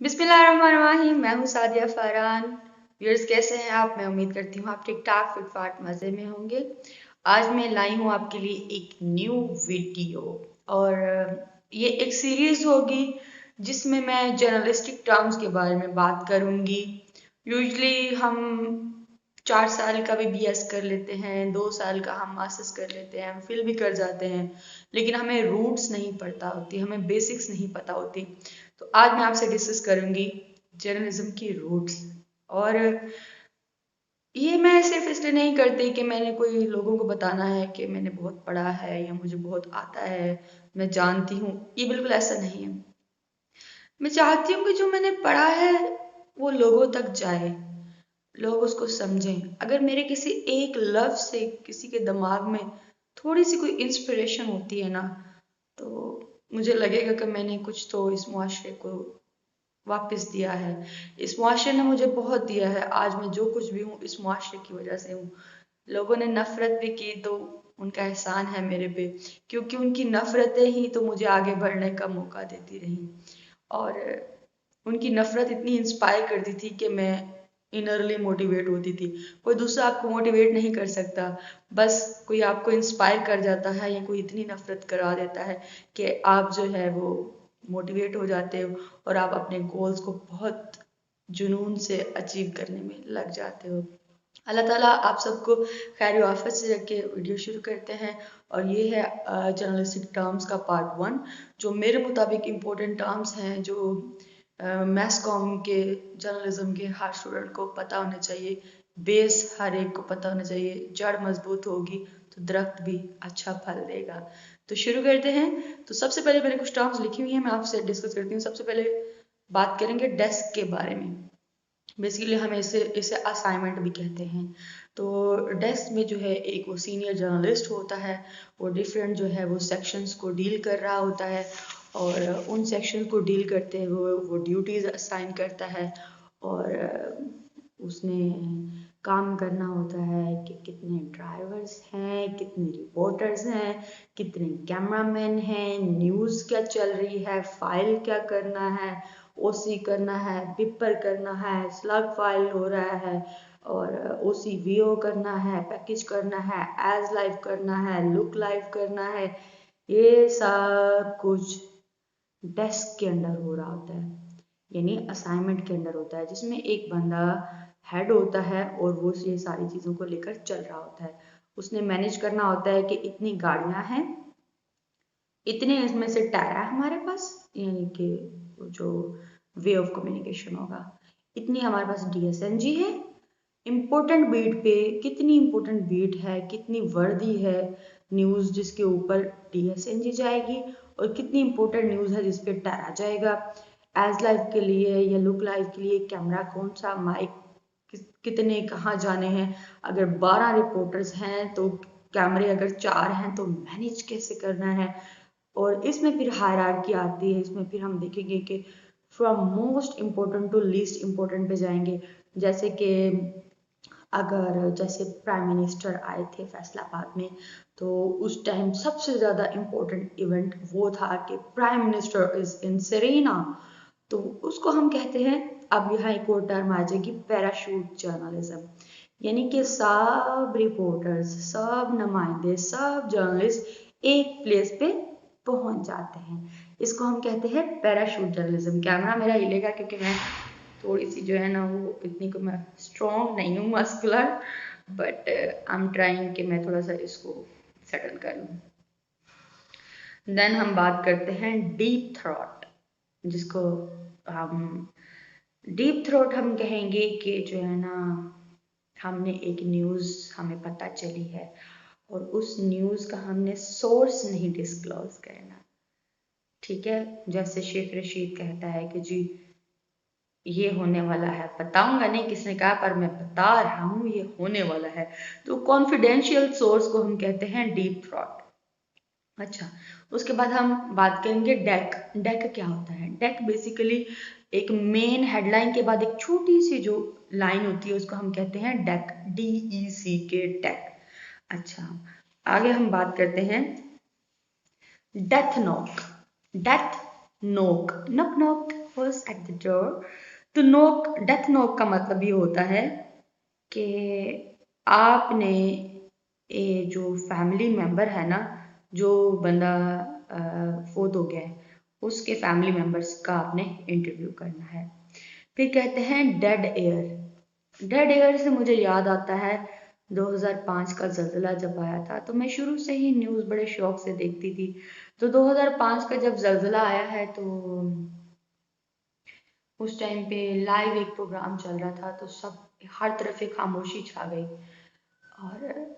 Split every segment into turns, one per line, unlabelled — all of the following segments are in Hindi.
बिस्मिल्लाहिर्रहमानिर्रहीम। मैं हूँ सादिया फरहान। व्यूअर्स, कैसे हैं आप? मैं उम्मीद करती हूँ आप ठीक ठाक फिट फाट मज़े में होंगे। आज मैं लाई हूँ आपके लिए एक न्यू वीडियो और ये एक सीरीज होगी जिसमें मैं जर्नलिस्टिक टर्म्स के बारे में बात करूँगी। यूजली हम 4 साल का भी BS कर लेते हैं, 2 साल का हम मास्टर्स कर लेते हैं, हम फिल भी कर जाते हैं, लेकिन हमें रूट्स नहीं पता होती, हमें बेसिक्स नहीं पता होती। तो आज मैं आपसे डिस्कस करूंगी जर्नलिज्म की रूट्स। और ये मैं सिर्फ इसलिए नहीं करती कि मैंने कोई लोगों को बताना है कि मैंने बहुत पढ़ा है या मुझे बहुत आता है, मैं जानती हूँ। ये बिल्कुल ऐसा नहीं है। मैं चाहती हूँ कि जो मैंने पढ़ा है वो लोगों तक जाए, लोग उसको समझें। अगर मेरे किसी एक लफ्ज से किसी के दिमाग में थोड़ी सी कोई इंस्पिरेशन होती है ना, तो मुझे लगेगा कि मैंने कुछ तो इस मुआशरे को वापस दिया है। इस मुआशरे ने मुझे बहुत दिया है। आज मैं जो कुछ भी हूँ इस मुआशरे की वजह से हूँ। लोगों ने नफरत भी की तो उनका एहसान है मेरे पे, क्योंकि उनकी नफरतें ही तो मुझे आगे बढ़ने का मौका देती रही। और उनकी नफरत इतनी इंस्पायर करती थी कि मैं इनरली मोटिवेट होती थी। कोई दूसरा आपको मोटिवेट नहीं कर सकता, बस कोई आपको इंस्पायर कर जाता है या कोई इतनी नफरत करा देता है कि आप जो है वो मोटिवेट हो जाते हो और आप अपने गोल्स को बहुत जुनून से अचीव करने में लग जाते हो। अल्लाह ताला आप सबको खैर आफत से रख के वीडियो शुरू करते हैं। और ये है जर्नलिस्टिक टर्म्स का पार्ट 1, जो मेरे मुताबिक इम्पोर्टेंट टर्म्स हैं, जो मैस कॉम के जर्नलिज्म के हर स्टूडेंट को पता होना चाहिए। बेस हर एक को पता होना चाहिए। जड़ मजबूत होगी तो दरख्त भी अच्छा फल देगा। तो शुरू करते हैं। तो सबसे पहले मैंने कुछ टर्म्स लिखी हुई हैं, मैं आपसे डिस्कस करती हूँ। सबसे पहले बात करेंगे डेस्क के बारे में। बेसिकली हम इसे इसे असाइनमेंट भी कहते हैं। तो डेस्क में जो है एक वो सीनियर जर्नलिस्ट होता है, वो डिफरेंट जो है वो सेक्शंस को डील कर रहा होता है और उन सेक्शन को डील करते हुए वो ड्यूटीज़ असाइन करता है। और उसने काम करना होता है कि कितने ड्राइवर्स हैं, कितने रिपोर्टर्स हैं, कितने कैमरामैन हैं, न्यूज़ क्या चल रही है, फाइल क्या करना है, OC करना है, पिपर करना है, स्लग फाइल हो रहा है, और OC VO करना है, पैकेज करना है, एज लाइव करना है, लुक लाइव करना है। ये सब कुछ डेस्क के अंडर हो रहा होता है, यानी असाइनमेंट के अंडर होता है, जिसमें एक बंदा हेड होता है और वो ये सारी चीज़ों को लेकर चल रहा होता है। उसने मैनेज करना होता है कि इतनी गाड़ियां हैं, इतने इसमें से टायर है हमारे पास, यानी कि जो वे ऑफ कम्युनिकेशन होगा, इतनी हमारे पास DSNG है, इम्पोर्टेंट बीट पे कितनी इम्पोर्टेंट बीट है, कितनी वर्दी है न्यूज़ जिसके ऊपर DSNG जाएगी, और कितनी इम्पोर्टेंट न्यूज़ है जिस पे टायर जाएगा। एज लाइव के लिए या लुक लाइव के लिए कैमरा कौन सा, माइक कितने कहाँ जाने हैं, अगर 12 रिपोर्टर्स हैं तो कैमरे अगर 4 हैं तो मैनेज कैसे करना है। और इसमें फिर हायरार्की आती है। इसमें फिर हम देखेंगे कि from most important to least important पे जाएंगे। जैसे कि अगर जैसे प्राइम मिनिस्टर आए थे फैसलाबाद में, तो उस टाइम सबसे ज़्यादा इम्पोर्टेंट इवेंट वो था कि prime minister is in Serena. तो उसको हम कहते हैं, अब यहाँ एक और टर्म आ जाएगी, पैराशूट जर्नलिज्म। यानी कि सब रिपोर्टर्स, सब नुमाइंदे, सब जर्नलिस्ट एक प्लेस पे पहुंच जाते हैं। इसको हम कहते हैं पैराशूट जर्नलिज्म। कैमरा मेरा हिलेगा क्योंकि मैं थोड़ी सी जो है ना वो इतनी को मैं स्ट्रॉन्ग नहीं हूँ muscular, but I am trying कि मैं थोड़ा सा इसको सेटल कर लूँ। देन हम बात करते हैं डीप थ्रॉट, जिसको हम डीप थ्रोट हम कहेंगे कि जो है ना, हमने एक न्यूज़ हमें पता चली है और उस न्यूज़ का हमने सोर्स नहीं डिस्क्लोज करना। ठीक है, जैसे शेख रशीद कहता है कि जी ये होने वाला है, बताऊंगा नहीं किसने कहा, पर मैं बता रहा हूँ ये होने वाला है। तो कॉन्फिडेंशियल सोर्स को हम कहते हैं डीप थ्रॉट। अच्छा, उसके बाद हम बात करेंगे डेक। डेक क्या होता है? डेक बेसिकली एक मेन हेडलाइन के बाद एक छोटी सी जो लाइन होती है उसको हम कहते हैं डेक, DECK, डेक। अच्छा, आगे हम बात करते हैं डेथ नोक। डेथ नोक, नक नोक, was at the door. तो नोक, डेथ नोक का मतलब ये होता है कि आपने ये जो फैमिली मेंबर है ना, जो बंदा फोत हो गया है, उसके फैमिली मेंबर्स का आपने इंटरव्यू करना है। फिर कहते हैं डेड एयर। डेड एयर से मुझे याद आता है 2005 का ज़लज़ला जब आया था, तो मैं शुरू से ही न्यूज़ बड़े शौक से देखती थी। तो 2005 का जब ज़लज़ला आया है तो उस टाइम पे लाइव एक प्रोग्राम चल रहा था, तो सब हर तरफ एक खामोशी छा गई। और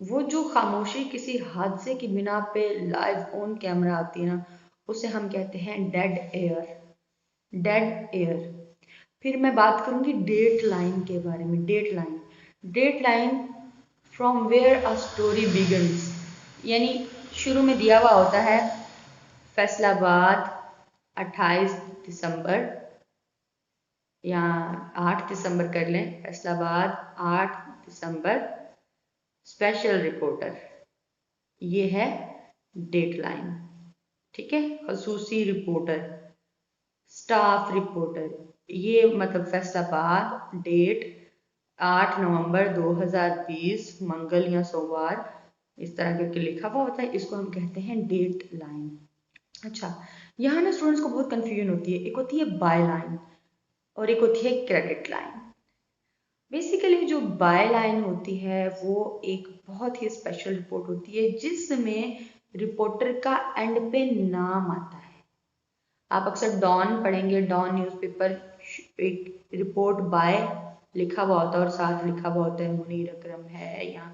वो जो खामोशी किसी हादसे की बिना पे लाइव ऑन कैमरा आती है ना, उसे हम कहते हैं डेड एयर। Dead air. फिर मैं बात करूंगी डेट लाइन के बारे में। Date line, date line from where a story begins, यानी शुरू में दिया हुआ होता है फैसलाबाद 28 दिसंबर या 8 दिसंबर कर लें, फैसलाबाद 8 दिसंबर, स्पेशल रिपोर्टर, ये है डेट लाइन। ठीक है, खसूसी रिपोर्टर, स्टाफ रिपोर्टर, ये मतलब फैसलाबाद, डेट 8 नवंबर 2020, मंगल या सोमवार, इस तरह करके लिखा हुआ होता है, इसको हम कहते हैं डेट लाइन। अच्छा, यहाँ ना स्टूडेंट्स को बहुत कंफ्यूजन होती है। एक होती है बाय लाइन और एक होती है क्रेडिट लाइन। बेसिकली जो बाय लाइन होती है वो एक बहुत ही स्पेशल रिपोर्ट होती है जिसमें रिपोर्टर का एंड पे नाम आता है। आप अक्सर डॉन पढ़ेंगे, डॉन न्यूज़पेपर, एक रिपोर्ट बाय लिखा हुआ होता है और साथ लिखा हुआ होता है मुनीर अकरम है या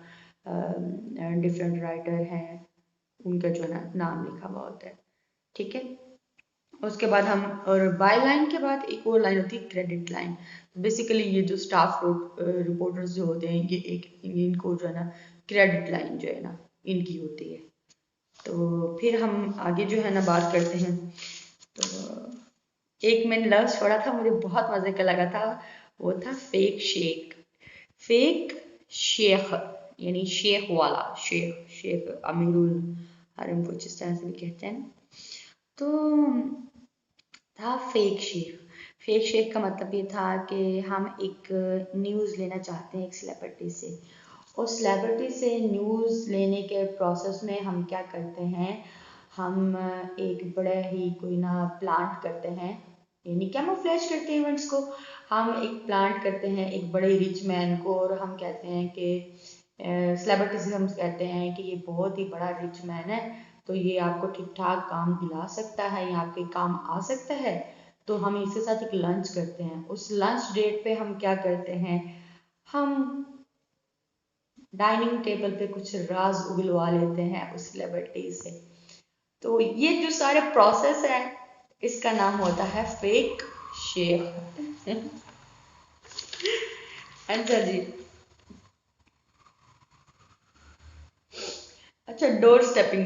डिफरेंट राइटर हैं, उनका जो है ना नाम लिखा हुआ होता है। ठीक है, उसके बाद हम, और बाय लाइन के बाद एक और लाइन होती है क्रेडिट लाइन। बेसिकली ये जो स्टाफ रिपोर्टर्स जो होते हैं, ये एक इनको जो है ना क्रेडिट लाइन जो है ना इनकी होती है। तो फिर हम आगे जो है ना बात करते हैं। तो एक मैंने लफ्ज़ पढ़ा था, मुझे बहुत मज़े का लगा था, वो था फेक शेख। फेक शेख यानी शेख वाला, शेख, शेख अमीरुल हरम, कुछ इस तरह से भी कहते हैं। तो था फेक शेख। फेक शेख का मतलब ये था कि हम एक न्यूज़ लेना चाहते हैं एक सेलिब्रिटी से, और सेलिब्रिटी से न्यूज़ लेने के प्रोसेस में हम क्या करते हैं, हम एक बड़ा ही कोई ना प्लांट करते हैं, यानी कैमोफ्लेज करते हैं इवेंट्स को। हम एक प्लांट करते हैं एक बड़े रिच मैन को, और हम कहते हैं कि सेलिब्रिटी से हम कहते हैं कि ये बहुत ही बड़ा रिच मैन है, तो ये आपको ठीक ठाक काम दिला सकता है या आपके काम आ सकता है, तो हम इसके साथ एक लंच करते हैं। उस लंच डेट पे हम क्या करते हैं, हम डाइनिंग टेबल पे कुछ राज उगलवा लेते हैं उस सेलिब्रिटी से। तो ये जो सारे प्रोसेस है, इसका नाम होता है फेक शेख। अच्छा जी। अच्छा, डोर स्टेपिंग।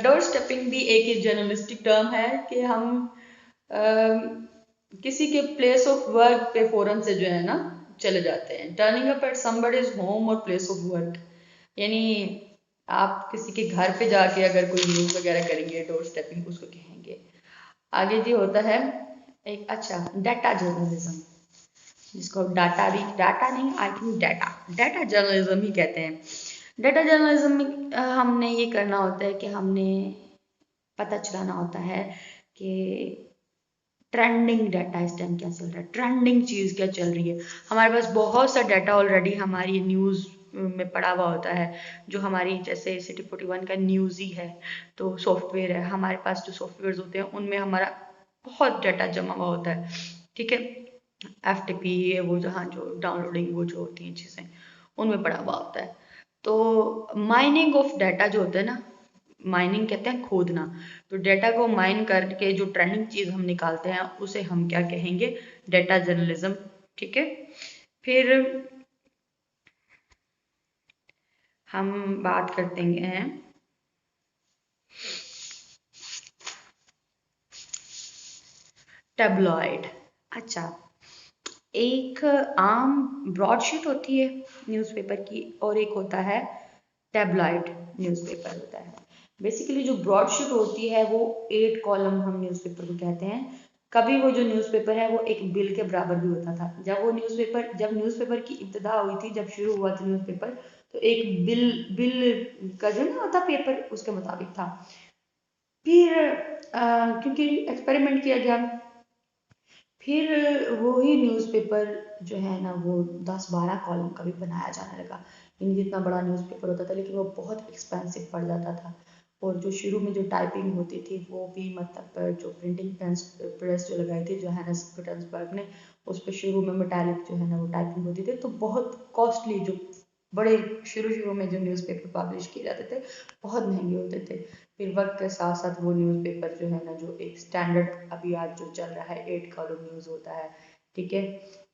डोर स्टेपिंग भी एक जर्नलिस्टिक टर्म है कि हम किसी के प्लेस ऑफ वर्क पे फौरन से जो है ना चले जाते हैं। Turning up at somebody's home और प्लेस ऑफ वर्क, यानी आप किसी के घर पे जाके अगर कोई न्यूज़ वगैरह करेंगे, डोर स्टेपिंग उसको कहेंगे। आगे जी होता है एक, अच्छा, डाटा जर्नलिज्म, जिसको डाटा भी, डाटा नहीं, आई थिंक डाटा जर्नलिज्म ही कहते हैं। डाटा जर्नलिज्म में हमने ये करना होता है कि हमने पता चलाना होता है कि ट्रेंडिंग डाटा इस टाइम क्या चल रहा है, ट्रेंडिंग चीज़ क्या चल रही है। हमारे पास बहुत सा डाटा ऑलरेडी हमारी न्यूज़ में पड़ा हुआ होता है, जो हमारी जैसे सिटी 41 का न्यूज़ ही है, तो सॉफ्टवेयर है हमारे पास, जो सॉफ्टवेयर होते हैं उनमें हमारा बहुत डाटा जमा हुआ होता है। ठीक है, FTP है वो, जहाँ जो डाउनलोडिंग वो जो होती हैं चीज़ें उनमें पड़ा हुआ होता है। तो माइनिंग ऑफ डाटा जो होता है ना, माइनिंग कहते हैं खोदना, तो डाटा को माइन करके जो ट्रेंडिंग चीज़ हम निकालते हैं उसे हम क्या कहेंगे, डाटा जर्नलिज्म। ठीक है, फिर हम बात करते हैं टैब्लॉइड। अच्छा, एक आम ब्रॉडशीट होती है न्यूज़पेपर की और एक होता है टैब्लॉइड न्यूज़पेपर होता है। बेसिकली जो ब्रॉडशीट होती है वो 8 कॉलम हम न्यूज़पेपर को कहते हैं, कभी वो जो न्यूज़पेपर है वो एक बिल के बराबर भी होता था। जब न्यूज़पेपर की इब्तिदा हुई थी, जब शुरू हुआ था न्यूज़पेपर, तो एक बिल का जो ना होता पेपर, उसके मुताबिक था। फिर क्योंकि एक्सपेरिमेंट किया गया, फिर वो ही न्यूज़पेपर जो है ना वो 10-12 कॉलम का भी बनाया जाने लगा। यानी जितना बड़ा न्यूज़पेपर होता था, लेकिन वो बहुत एक्सपेंसिव पड़ जाता था। और जो शुरू में जो टाइपिंग होती थी वो भी मतलब जो प्रिंटिंग प्रेस जो लगाई थी जोहानस गुटेनबर्ग ने, उस पर शुरू में मेटालिक जो है ना वो टाइपिंग होती थी, तो बहुत कॉस्टली जो बड़े शुरू में जो न्यूज़पेपर पब्लिश किए जाते थे बहुत महंगे होते थे। फिर वक्त के साथ साथ वो न्यूज़पेपर जो है ना, जो एक स्टैंडर्ड अभी आज जो चल रहा है 8 कॉलम न्यूज़ होता है, ठीक है,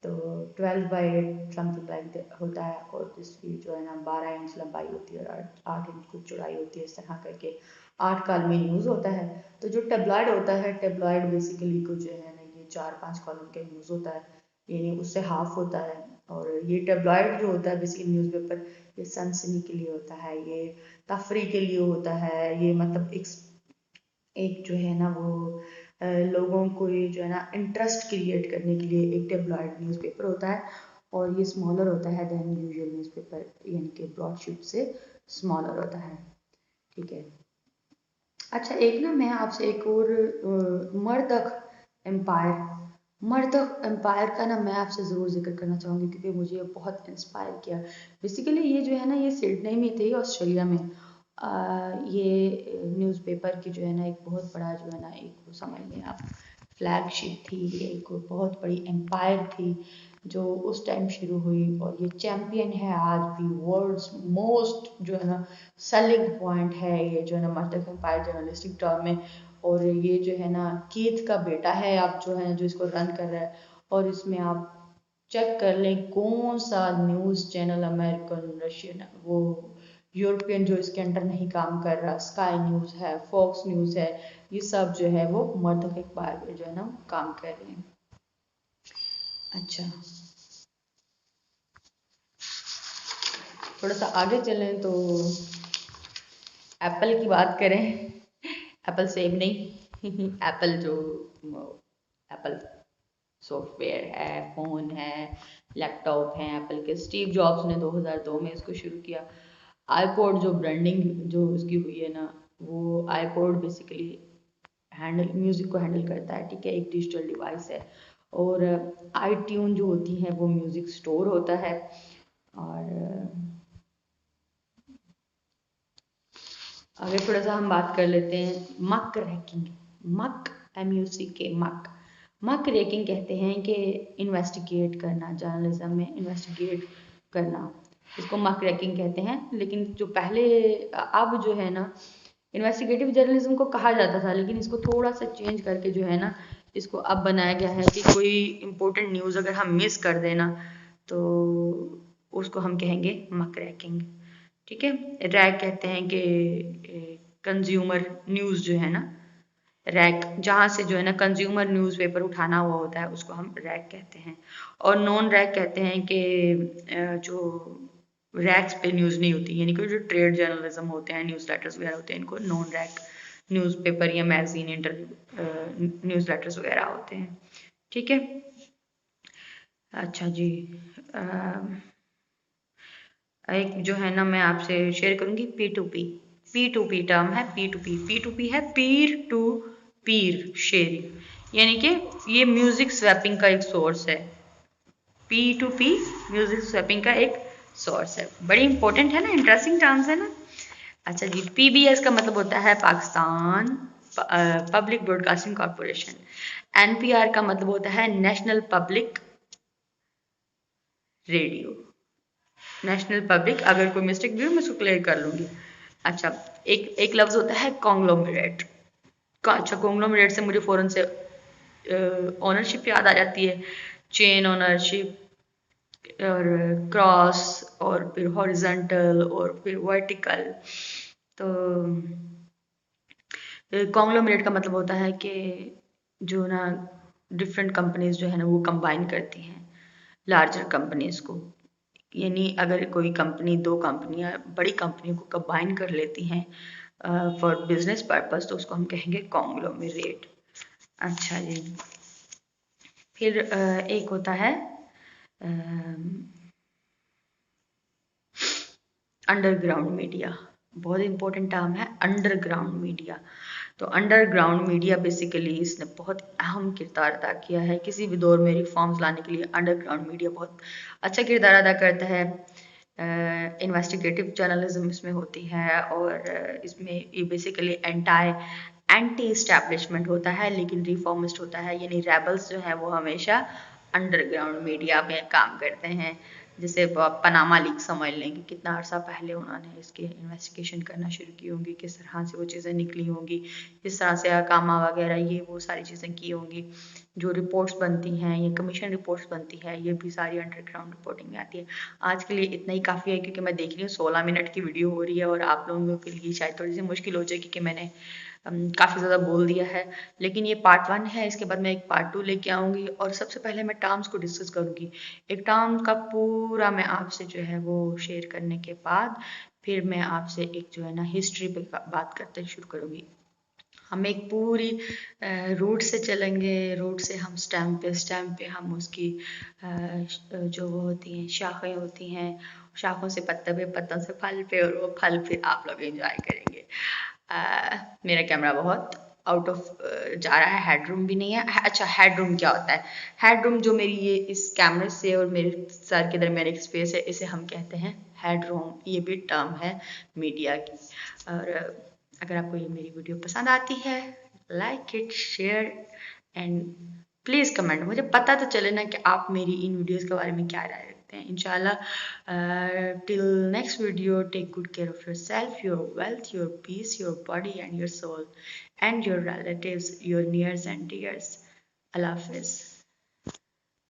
तो 12/8 समथिंग लाइक होता है, और जिसकी जो है ना 12 इंच लंबाई होती है और 8 इंच कुछ चौड़ाई होती है, इस तरह करके 8 कॉलमी न्यूज़ होता है। तो जो टेब्लॉइड होता है, टेब्लॉइड बेसिकली कुछ जो है ना ये 4-5 कॉलम के न्यूज़ होता है, यानी उससे हाफ होता है। और ये टेब्लॉइड जो होता है बेसिकली न्यूज़पेपर, ये सनसनी के लिए होता है, ये तफरी के लिए होता है, ये मतलब एक जो है ना वो लोगों को ये जो है ना इंटरेस्ट क्रिएट करने के लिए एक टेब्लॉइड न्यूज़पेपर होता है, और ये स्मॉलर होता है देन यूजुअल न्यूज़पेपर, यानी कि ब्रॉडशीट से स्मॉलर होता है, ठीक है। अच्छा, एक ना मैं आपसे एक और एम्पायर मर्दक एम्पायर का ना मैं आपसे ज़रूर जिक्र करना चाहूँगी, क्योंकि मुझे ये बहुत इंस्पायर किया। बेसिकली ये जो है ना ये सिडनी में थी, ऑस्ट्रेलिया में। ये न्यूज़पेपर की जो है ना एक बहुत बड़ा जो है ना एक समझ लें आप फ्लैगशिप थी, एक बहुत बड़ी एम्पायर थी जो उस टाइम शुरू हुई, और ये चैम्पियन है आज भी, वर्ल्ड्स मोस्ट जो है ना सेलिंग पॉइंट है ये जो है ना मर्दक एम्पायर जर्नलिस्टिक टर्म में। और ये जो है ना कीथ का बेटा है, आप जो है जो इसको रन कर रहा है, और इसमें आप चेक कर लें कौन सा न्यूज़ चैनल अमेरिकन, रशियन, वो यूरोपियन जो इसके अंडर नहीं काम कर रहा, स्काई न्यूज़ है, फॉक्स न्यूज़ है, ये सब जो है वो मर्दक एम्पायर पे जो है ना काम कर रहे हैं। अच्छा, थोड़ा सा आगे चलें तो एप्पल की बात करें। एप्पल सेब नहीं एप्पल जो एप्पल सॉफ्टवेयर है, फ़ोन है, लैपटॉप है एप्पल के। स्टीव जॉब्स ने 2002 में इसको शुरू किया। आईपॉड जो ब्रांडिंग जो उसकी हुई है ना, वो आईपॉड बेसिकली म्यूज़िक को हैंडल करता है, ठीक है, एक डिजिटल डिवाइस है। और आईट्यून जो होती है वो म्यूज़िक स्टोर होता है। और आगे थोड़ा सा हम बात कर लेते हैं मक रैकिंग। मक MUCK मक रैकिंग कहते हैं कि इन्वेस्टिगेट करना, जर्नलिज्म में इन्वेस्टिगेट करना, इसको मक रैकिंग कहते हैं। लेकिन जो पहले अब जो है ना इन्वेस्टिगेटिव जर्नलिज्म को कहा जाता था, लेकिन इसको थोड़ा सा चेंज करके जो है ना इसको अब बनाया गया है कि कोई इम्पोर्टेंट न्यूज़ अगर हम मिस कर देना तो उसको हम कहेंगे मक रैकिंग, ठीक है। रैक कहते हैं कि कंज्यूमर न्यूज़ जो है ना, रैक जहाँ से जो है ना कंज्यूमर न्यूज़पेपर उठाना हुआ होता है उसको हम रैक कहते हैं। और नॉन रैक कहते हैं कि जो रैक्स पे न्यूज़ नहीं होती, यानी कि जो ट्रेड जर्नलिज्म होते हैं, न्यूज़ लेटर्स वगैरह होते हैं, इनको नॉन रैक न्यूज़पेपर या मैगजीन न्यूज़ लेटर्स वगैरह होते हैं, ठीक है। अच्छा जी, एक जो है ना मैं आपसे शेयर करूंगी P2P टर्म है। P2P है पीर टू पीर शेयरिंग, यानी कि ये म्यूजिक स्वैपिंग का एक सोर्स है। P2P म्यूजिक स्वैपिंग का एक सोर्स है। बड़ी इंपॉर्टेंट है ना, इंटरेस्टिंग टर्म्स है ना। अच्छा जी, PBS का मतलब होता है Pakistan public broadcasting corporation. NPR का मतलब होता है national public radio, national public. अगर कोई मिस्टेक भी हो मैं उसको क्लियर कर लूँगी। अच्छा, एक लफ्ज़ होता है कॉन्ग्लोमरेट। अच्छा, कॉन्ग्लोमरेट से मुझे फ़ौरन से ओनरशिप याद आ जाती है, चेन ओनरशिप, और क्रॉस, और फिर हॉरिजेंटल, और फिर वर्टिकल। तो कॉन्ग्लोमरेट का मतलब होता है कि जो ना डिफरेंट कंपनीज जो है ना वो कंबाइन करती हैं लार्जर कंपनीज को। यानी अगर कोई कंपनी, दो कंपनियां बड़ी कंपनियों को कंबाइन कर लेती हैं फॉर बिजनेस पर्पस, तो उसको हम कहेंगे कॉन्ग्लोमरेट। अच्छा जी, फिर एक होता है अंडरग्राउंड मीडिया। बहुत इंपॉर्टेंट टर्म है अंडरग्राउंड मीडिया। तो अंडरग्राउंड मीडिया बेसिकली इसने बहुत अहम किरदार अदा किया है किसी भी दौर में रिफॉर्म्स लाने के लिए। अंडरग्राउंड मीडिया बहुत अच्छा किरदार अदा करता है। इन्वेस्टिगेटिव जर्नलिज्म इसमें होती है और इसमें ये बेसिकली एंटी इस्टेब्लिशमेंट होता है लेकिन रिफॉर्मिस्ट होता है, यानी रेबल्स जो है वो हमेशा अंडरग्राउंड मीडिया में काम करते हैं। जैसे पनामा लीक समझ लें कि कितना अर्सा पहले उन्होंने इसके इन्वेस्टिगेशन करना शुरू की होंगी, किस तरह से वो चीज़ें निकली होंगी, किस तरह से अकामा वगैरह ये वो सारी चीज़ें की होंगी। जो रिपोर्ट्स बनती हैं, ये कमीशन रिपोर्ट्स बनती है, ये भी सारी अंडरग्राउंड रिपोर्टिंग में आती है। आज के लिए इतना ही काफ़ी है क्योंकि मैं देख रही हूँ 16 मिनट की वीडियो हो रही है और आप लोगों के लिए शायद थोड़ी सी मुश्किल हो जाएगी कि मैंने काफ़ी ज़्यादा बोल दिया है। लेकिन ये पार्ट 1 है, इसके बाद मैं एक पार्ट 2 लेके आऊँगी और सबसे पहले मैं टर्म्स को डिस्कस करूँगी। एक टर्म का पूरा मैं आपसे जो है वो शेयर करने के बाद फिर मैं आपसे एक जो है ना हिस्ट्री पे बात करते शुरू करूँगी। हम एक पूरी रूट से चलेंगे, रूट से हम स्टेम पे हम उसकी जो वो होती हैं शाखें होती हैं, शाखों से पत्ते पे, पत्तों से फल पे और वो फल फिर आप लोग एंजॉय करेंगे। मेरा कैमरा बहुत आउट ऑफ जा रहा है, हेडरूम भी नहीं है। अच्छा, हेडरूम क्या होता है? हेडरूम जो मेरी ये इस कैमरे से और मेरे सर के दरमियान एक स्पेस है, इसे हम कहते हैं हेडरूम। ये भी टर्म है मीडिया की। और अगर आपको ये मेरी वीडियो पसंद आती है, like it, share and please comment. मुझे पता तो चले ना कि आप मेरी इन वीडियोस के बारे में क्या राय रखते हैं। इंशाल्लाह till next video, take good care of your self, your wealth, your peace, your body and your soul and your relatives, your nears and dears. अल्लाह हाफिज़।